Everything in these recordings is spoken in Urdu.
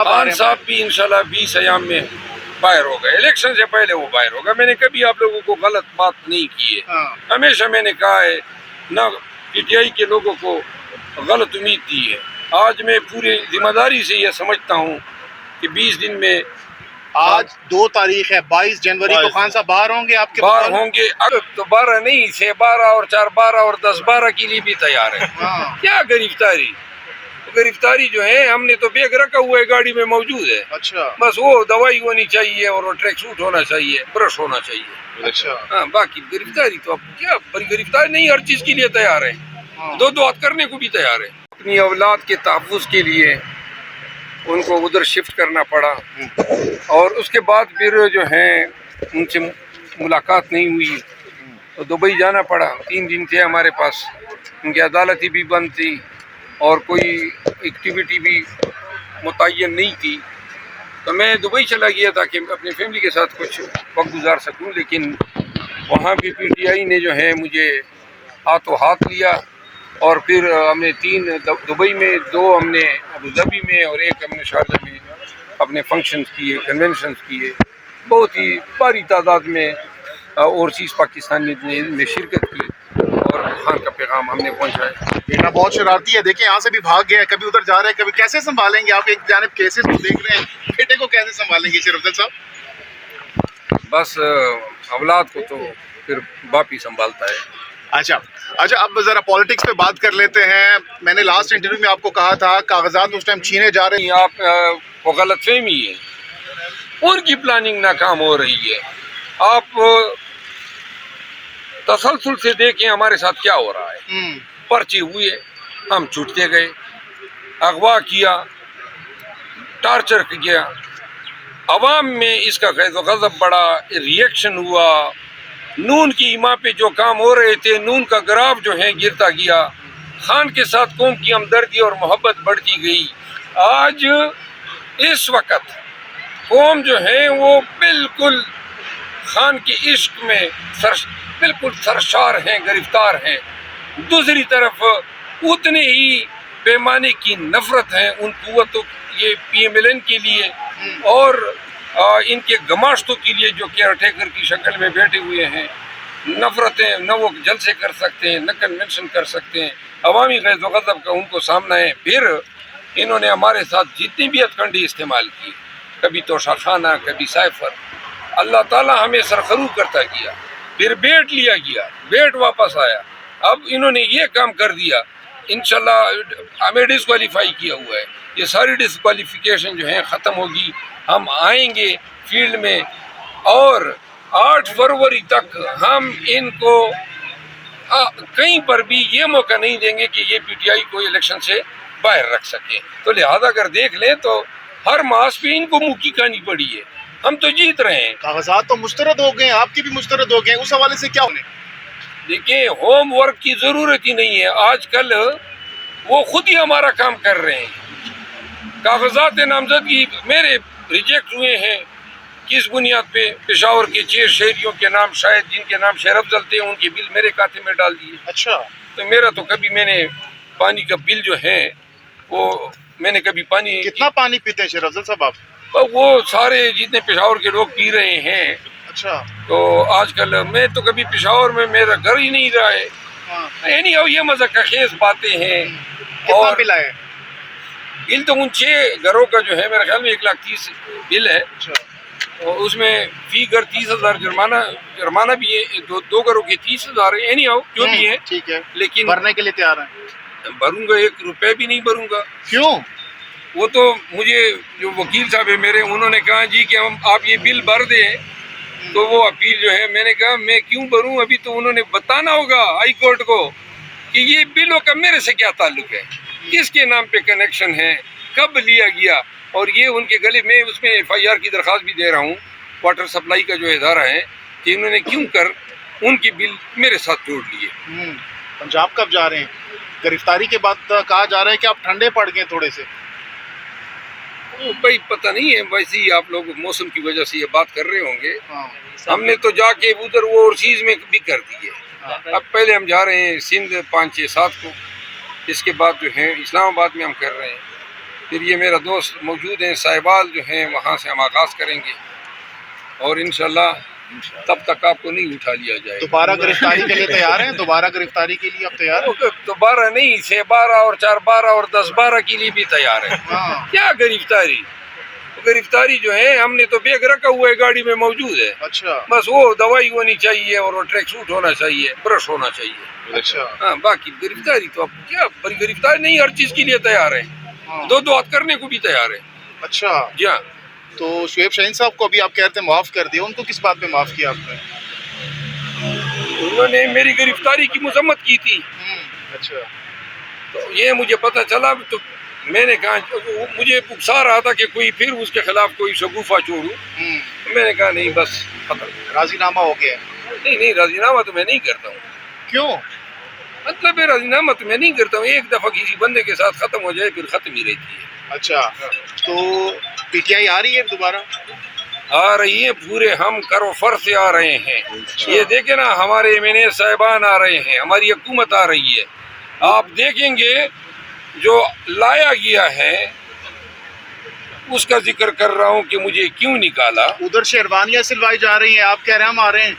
خان صاحب بھی انشاءاللہ 20 ایام میں باہر ہوگا، الیکشن سے پہلے وہ باہر ہوگا۔ میں نے کبھی آپ لوگوں کو غلط بات نہیں کی ہے، ہمیشہ میں نے کہا ہے، نہ پی ٹی آئی کے لوگوں کو غلط امید دی ہے۔ آج میں پوری ذمہ داری سے یہ سمجھتا ہوں کہ 20 دن میں، آج 2 تاریخ ہے، 22 جنوری کو خان صاحب باہر ہوں گے آپ کے باہر ہوں گے۔ اب تو 12 نہیں، 6 12 اور 4 12 اور 10 12 کے لیے بھی تیار ہے۔ کیا گرفتاری جو ہے، ہم نے تو بیگ رکھا ہوا ہے، گاڑی میں موجود ہے۔ اچھا، بس وہ دوائی ہونی چاہیے اور وہ ٹریک سوٹ ہونا چاہیے، برش ہونا چاہیے۔ اچھا، ہاں، باقی گرفتاری تو اب کیا، گرفتاری نہیں، ہر چیز کے لیے تیار ہے، دو ہاتھ کرنے کو بھی تیار ہے۔ اپنی اولاد کے تحفظ کے لیے ان کو ادھر شفٹ کرنا پڑا، اور اس کے بعد پھر جو ہے ان سے ملاقات نہیں ہوئی تو دبئی جانا پڑا۔ 3 دن تھے ہمارے پاس، ان کی عدالتیں بھی بند تھی اور کوئی ایکٹیویٹی بھی متعین نہیں تھی، تو میں دبئی چلا گیا تھا کہ اپنی فیملی کے ساتھ کچھ وقت گزار سکوں، لیکن وہاں بھی پی ٹی آئی نے جو ہے مجھے ہاتھوں ہاتھ لیا، اور پھر ہم نے 3 دبئی میں، 2 ہم نے ابوظہبی میں، اور 1 ہم نے شارجہ میں اپنے فنکشنز کیے، کنونشنز کیے۔ بہت ہی بھاری تعداد میں اوورسیز پاکستانی نے ان میں شرکت کی، اور خان کا پیغام ہم نے پہنچایا۔ بیٹا بہت شرارتی ہے، دیکھیں یہاں سے بھی بھاگ گیا ہے، کبھی ادھر جا رہے ہیں، کبھی کیسے سنبھالیں گے آپ؟ ایک جانب کیسز کو دیکھ رہے ہیں، بیٹے کو کیسے سنبھالیں گے شیر افضل صاحب؟ بس اولاد کو تو پھر باپ ہی سنبھالتا ہے۔ اچھا، اب ذرا پالیٹکس پہ بات کر لیتے ہیں۔ میں نے لاسٹ انٹرویو میں آپ کو کہا تھا کاغذات اس ٹائم چھینے جا رہے ہیں۔ آپ کو غلط فہمی ہے، ان کی پلاننگ ناکام ہو رہی ہے۔ آپ تسلسل سے دیکھیں ہمارے ساتھ کیا ہو رہا ہے۔ پرچے ہوئے، ہم چھوٹتے گئے، اغوا کیا، ٹارچر کیا، عوام میں اس کا غیظ و غضب بڑھا، ریئیکشن ہوا، نون کی ایما پہ جو کام ہو رہے تھے، نون کا گراف جو ہے گرتا گیا، خان کے ساتھ قوم کی ہمدردی اور محبت بڑھتی گئی۔ آج اس وقت قوم جو ہے وہ بالکل خان کے عشق میں بالکل سرشار ہیں، گرفتار ہیں۔ دوسری طرف اتنے ہی پیمانے کی نفرت ہے ان قوتوں، یہ پی ایم ایل این کے لیے اور ان کے گماشتوں کے لیے جو کیئر ٹیکر کی شکل میں بیٹھے ہوئے ہیں۔ نفرتیں نہ وہ جلسے کر سکتے ہیں، نہ کنونشن کر سکتے ہیں، عوامی غیظ و غضب کا ان کو سامنا ہے۔ پھر انہوں نے ہمارے ساتھ جتنی بھی ہتھکنڈے استعمال کی، کبھی توشہ خانہ، کبھی سائفر، اللہ تعالیٰ ہمیں سرخرو کرتا گیا، پھر بیٹ لیا گیا، بیٹ واپس آیا، اب انہوں نے یہ کام کر دیا، انشاءاللہ ہمیں ڈسکوالیفائی کیا ہوا ہے۔ یہ ساری ڈسکوالیفیکیشن جو ہے ختم ہوگی، ہم آئیں گے فیلڈ میں، اور 8 فروری تک ہم ان کو کہیں پر بھی یہ موقع نہیں دیں گے کہ یہ پی ٹی آئی کو الیکشن سے باہر رکھ سکیں۔ تو لہذا اگر دیکھ لیں تو ہر ماس پہ ان کو منہ کی کہانی پڑی ہے، ہم تو جیت رہے ہیں۔ کاغذات تو مسترد ہو گئے ہیں، آپ کی بھی مسترد ہو گئے ہیں، اس حوالے سے کیا ہونے؟ دیکھیں، ہوم ورک کی ضرورت ہی نہیں ہے، آج کل وہ خود ہی ہمارا کام کر رہے ہیں۔ کاغذات نامزدگی میرے ریجیکٹ ہوئے ہیں، کس بنیاد پہ؟ پشاور کے 6 شہریوں کے نام، شاید جن کے نام شیر افضل تھے، ان کے بل میرے کھاتے میں ڈال دیے۔ اچھا، تو میرا تو کبھی، میں نے پانی کا بل جو ہے وہ میں نے کبھی پانی، کتنا پانی پیتے ہیں شیر افضل صاحب آپ؟ وہ سارے جتنے پشاور کے لوگ پی رہے ہیں۔ اچھا، تو آج کل میں تو کبھی پشاور میں، میرا گھر ہی نہیں رہا ہے، یعنی یہ مزہ کا خیز باتیں ہیں۔ کتنا بل آئے؟ بل تو ان 6 گھروں کا جو ہے میرے خیال میں 1,30,000 بل ہے، اور اس میں فی گھر 30,000 جرمانہ بھی ہے، 2 گھروں کے 30,000 ہے، اینی ہاؤ جو بھی ہے، ٹھیک ہے، لیکن بھرنے کے لیے تیار ہیں؟ بھروں گا، 1 روپے بھی نہیں بھروں گا۔ کیوں؟ وہ تو مجھے جو وکیل صاحب ہے میرے، انہوں نے کہا جی کہ آپ یہ بل بھر دیں، تو وہ اپیل جو ہے، میں نے کہا میں کیوں بھروں؟ ابھی تو انہوں نے بتانا ہوگا ہائی کورٹ کو کہ یہ بلوں کا میرے سے کیا تعلق ہے، کس کے نام پہ کنیکشن ہے، کب لیا گیا، اور یہ ان کے گلے میں اس میں FIR کی درخواست بھی دے رہا ہوں، واٹر سپلائی کا جو ادارہ ہے، کہ انہوں نے کیوں کر ان کی بل میرے ساتھ جوڑ لیے۔ پنجاب کب جا رہے ہیں؟ گرفتاری کے بعد کہا جا رہا ہے کہ آپ ٹھنڈے پڑ گئے تھوڑے سے۔ بھائی پتہ نہیں ہے، ویسے ہی آپ لوگ موسم کی وجہ سے یہ بات کر رہے ہوں گے، ہم نے تو جا کے ادھر وہ اوورسیز میں بھی کر دی ہے۔ اب پہلے ہم جا رہے ہیں سندھ 5 6 7 کو، اس کے بعد جو ہے اسلام آباد میں ہم کر رہے ہیں۔ پھر یہ میرا دوست موجود ہیں صاحبال جو ہیں وہاں سے ہم آغاز کریں گے اور انشاءاللہ تب تک آپ کو نہیں اٹھا لیا جائے گا. دوبارہ گرفتاری کے لیے تیار ہیں؟ دوبارہ گرفتاری کے لیے آپ تیار ہیں؟ دوبارہ نہیں 6 12 اور 4 12 اور 10 12 کے لیے بھی تیار ہے. ہاں کیا گرفتاری؟ گرفتاری جو ہے ہم نے تو بیگ رکھا ہوا ہے گاڑی میں موجود ہے. اچھا بس وہ دوائی ہونی چاہیے اور وہ ٹریک سوٹ ہونا چاہیے برش ہونا چاہیے. اچھا ہاں باقی گرفتاری تو اب کیا بڑی گرفتاری نہیں ہر چیز کے لیے تیار ہے. ہاں دو ہاتھ کرنے کو بھی تیار ہے. اچھا. جی ہاں. تو شعیب شاہین صاحب کو ابھی آپ کہتے ہیں معاف کر دیا، ان کو کس بات پہ معاف کیا آپ نے؟ انہوں نے میری گرفتاری کی مذمت کی تھی. اچھا تو یہ مجھے پتہ چلا تو میں نے کہا مجھے اکسا رہا تھا کہ کوئی پھر اس کے خلاف کوئی شگوفہ چھوڑوں. میں نے کہا نہیں بس ختم. راضی نامہ ہو گیا؟ نہیں راضی نامہ تو میں نہیں کرتا ہوں. کیوں؟ مطلب راضی نامہ تو میں نہیں کرتا ہوں. ایک دفعہ کسی بندے کے ساتھ ختم ہو جائے پھر ختم ہی رہتی ہے. اچھا تو پی ٹی آئی آ رہی ہے دوبارہ؟ آ رہی ہے پورے ہم کرو فر سے آ رہے ہیں. یہ دیکھیں نا ہمارے ایم صاحبان آ رہے ہیں، ہماری حکومت آ رہی ہے. آپ دیکھیں گے جو لایا گیا ہے اس کا ذکر کر رہا ہوں کہ مجھے کیوں نکالا. ادھر شیروانیاں سلوائی جا رہی ہیں، آپ کہہ رہے ہیں ہم آ رہے ہیں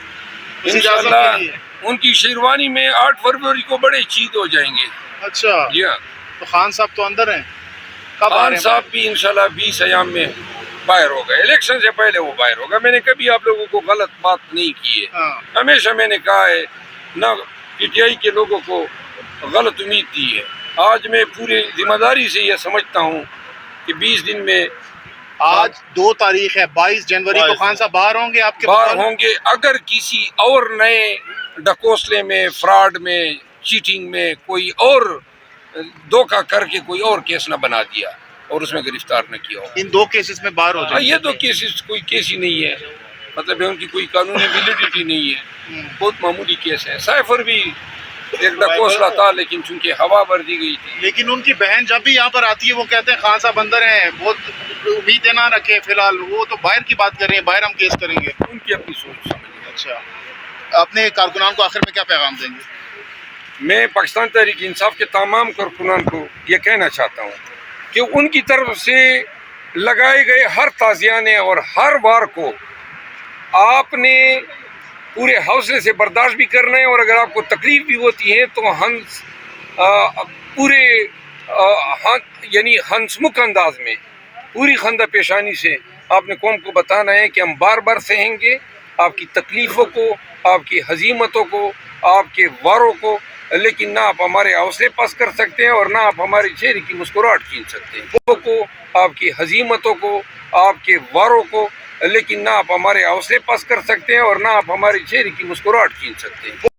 انشاءاللہ ان کی شیروانی میں 8 فروری کو بڑے چید ہو جائیں گے. اچھا جی ہاں. تو خان صاحب تو اندر ہیں، کب آ خان رہے ہیں؟ صاحب بھی انشاءاللہ 20 ایام میں باہر ہوگا. الیکشن سے پہلے وہ باہر ہوگا. میں نے کبھی آپ لوگوں کو غلط بات نہیں کی ہے. ہاں ہمیشہ میں نے کہا ہے نہ پی ٹی آئی کے لوگوں کو غلط امید دی ہے. آج میں پوری ذمہ داری سے یہ سمجھتا ہوں کہ 20 دن میں آج 2 تاریخ ہے، 22 جنوری کو خان صاحب باہر ہوں گے آپ کے باہر ہوں گے. اگر کسی اور نئے ڈکوسلے میں، فراڈ میں، چیٹنگ میں کوئی اور دھوکہ کر کے کوئی اور کیس نہ بنا دیا اور اس میں گرفتار نہ کیا ہو. ان 2 کیسز میں باہر ہو جائیں یہ 2 کیسز کوئی کیس ہی نہیں ہے. مطلب ہے ان کی کوئی قانونی ویلیڈیٹی نہیں ہے. بہت معمولی کیس ہے. سائفر بھی ایک ڈکوسلا تھا لیکن چونکہ ہوا بھر دی گئی تھی. لیکن ان کی بہن جب بھی یہاں پر آتی ہے وہ کہتے ہیں خان صاحب اندر ہیں، بہت امیدیں نہ رکھیں فی الحال. وہ تو باہر کی بات کر رہے ہیں، باہر ہم کیس کریں گے. ان کی اپنی سوچ سمجھ. اچھا اپنے کارکنان کو آخر میں کیا پیغام دیں گے؟ میں پاکستان تحریک انصاف کے تمام کارکنان کو یہ کہنا چاہتا ہوں کہ ان کی طرف سے لگائے گئے ہر تازیانے اور ہر بار کو آپ نے پورے حوصلے سے برداشت بھی کرنا ہے. اور اگر آپ کو تکلیف بھی ہوتی ہے تو پورے یعنی ہنسمکھ انداز میں پوری خندہ پیشانی سے آپ نے قوم کو بتانا ہے کہ ہم بار بار سہیں گے آپ کی تکلیفوں کو، آپ کی ہزیمتوں کو، آپ کے واروں کو، لیکن نہ آپ ہمارے حوصلے پست کر سکتے ہیں اور نہ آپ ہمارے چہرے کی مسکراہٹ چھین سکتے ہیں. وہ کو آپ کی ہزیمتوں کو، آپ کے واروں کو، لیکن نہ آپ ہمارے حوصلے پست کر سکتے ہیں اور نہ آپ ہمارے چہرے کی مسکراہٹ چھین سکتے ہیں.